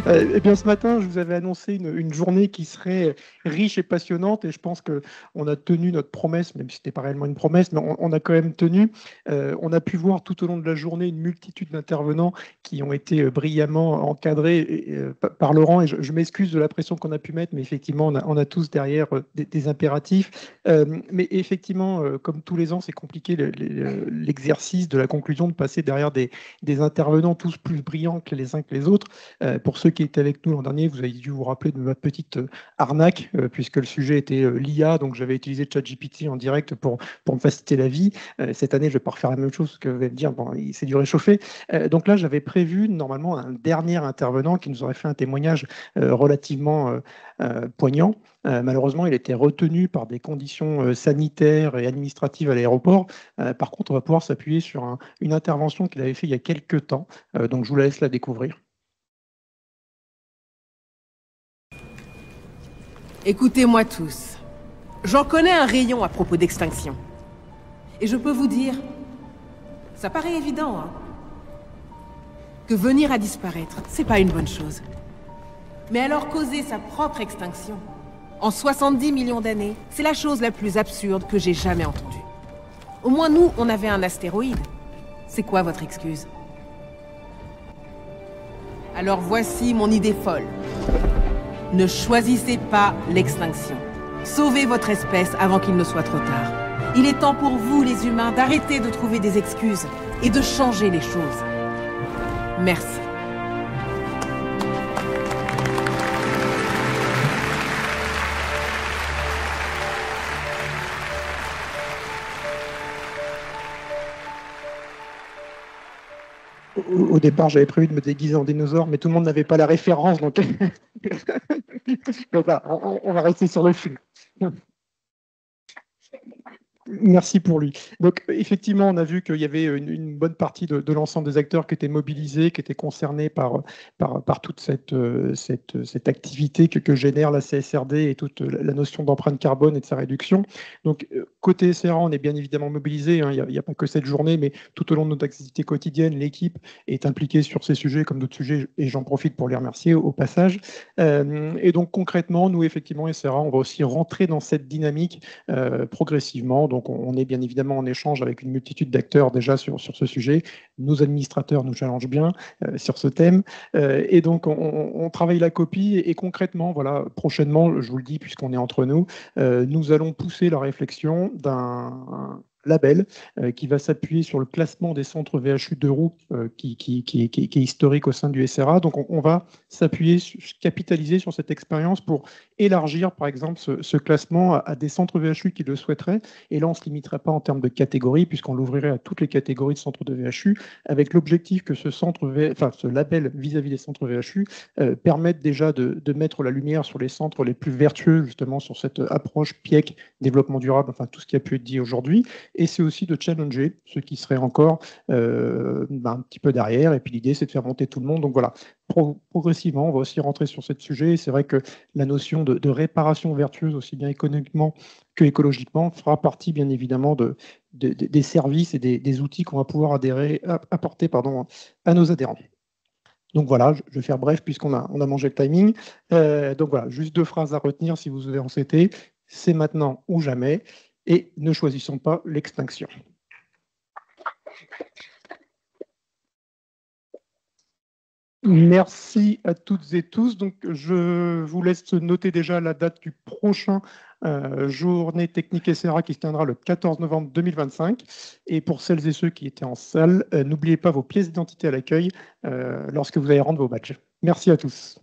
Eh bien, ce matin, je vous avais annoncé une journée qui serait riche et passionnante, et je pense qu'on a tenu notre promesse, même si ce n'était pas réellement une promesse, mais on a quand même tenu. On a pu voir tout au long de la journée une multitude d'intervenants qui ont été brillamment encadrés par Laurent, et je m'excuse de la pression qu'on a pu mettre, mais effectivement, on a tous derrière des impératifs. Mais effectivement, comme tous les ans, c'est compliqué l'exercice de la conclusion de passer derrière des intervenants tous plus brillants que les uns que les autres. Pour ceux qui étaient avec nous l'an dernier, vous avez dû vous rappeler de ma petite arnaque, puisque le sujet était l'IA, donc j'avais utilisé ChatGPT en direct pour me faciliter la vie. Cette année, je ne vais pas refaire la même chose, que vous allez me dire, bon, c'est du réchauffé. Donc là, j'avais prévu normalement un dernier intervenant qui nous aurait fait un témoignage relativement poignant. Malheureusement, il était retenu par des conditions sanitaires et administratives à l'aéroport. Par contre, on va pouvoir s'appuyer sur une intervention qu'il avait fait il y a quelques temps. Donc, je vous la laisse la découvrir. Écoutez-moi tous. J'en connais un rayon à propos d'extinction. Et je peux vous dire, ça paraît évident, hein, que venir à disparaître, c'est pas une bonne chose. Mais alors causer sa propre extinction, en 70 millions d'années, c'est la chose la plus absurde que j'ai jamais entendue. Au moins nous, on avait un astéroïde. C'est quoi votre excuse? Alors voici mon idée folle. Ne choisissez pas l'extinction. Sauvez votre espèce avant qu'il ne soit trop tard. Il est temps pour vous, les humains, d'arrêter de trouver des excuses et de changer les choses. Merci. Au départ, j'avais prévu de me déguiser en dinosaure, mais tout le monde n'avait pas la référence, donc, donc là, on va rester sur le film. Merci pour lui. Donc, effectivement, on a vu qu'il y avait une bonne partie de l'ensemble des acteurs qui étaient mobilisés, qui étaient concernés par toute cette activité que génère la CSRD et toute la notion d'empreinte carbone et de sa réduction. Donc, côté SRA, on est bien évidemment mobilisé, hein. Il n'y a pas que cette journée, mais tout au long de notre activité quotidienne, l'équipe est impliquée sur ces sujets comme d'autres sujets, et j'en profite pour les remercier au passage. Et donc, concrètement, nous, effectivement, SRA, on va aussi rentrer dans cette dynamique progressivement. Donc, on est bien évidemment en échange avec une multitude d'acteurs déjà sur ce sujet. Nos administrateurs nous challengent bien sur ce thème. Et donc, on travaille la copie et concrètement, voilà, prochainement, je vous le dis puisqu'on est entre nous, nous allons pousser la réflexion d'un label qui va s'appuyer sur le classement des centres VHU d'Europe qui est historique au sein du SRA. Donc, on va s'appuyer, capitaliser sur cette expérience pour élargir, par exemple, ce classement à des centres VHU qui le souhaiteraient. Et là, on ne se limiterait pas en termes de catégories, puisqu'on l'ouvrirait à toutes les catégories de centres de VHU, avec l'objectif que ce label vis-à-vis des centres VHU permette déjà de mettre la lumière sur les centres les plus vertueux, justement, sur cette approche PIEC, développement durable, enfin tout ce qui a pu être dit aujourd'hui. Et c'est aussi de challenger ceux qui seraient encore un petit peu derrière. Et puis l'idée, c'est de faire monter tout le monde. Donc voilà, progressivement, on va aussi rentrer sur ce sujet. C'est vrai que la notion de réparation vertueuse, aussi bien économiquement que écologiquement, fera partie bien évidemment des services et des outils qu'on va pouvoir apporter à nos adhérents. Donc voilà, je vais faire bref puisqu'on a mangé le timing. Donc voilà, juste 2 phrases à retenir si vous avez en CT. C'est maintenant ou jamais, et ne choisissons pas l'extinction. Merci à toutes et tous. Donc, je vous laisse noter déjà la date du prochain journée technique SRA qui se tiendra le 14 novembre 2025. Et pour celles et ceux qui étaient en salle, n'oubliez pas vos pièces d'identité à l'accueil lorsque vous allez rendre vos badges. Merci à tous.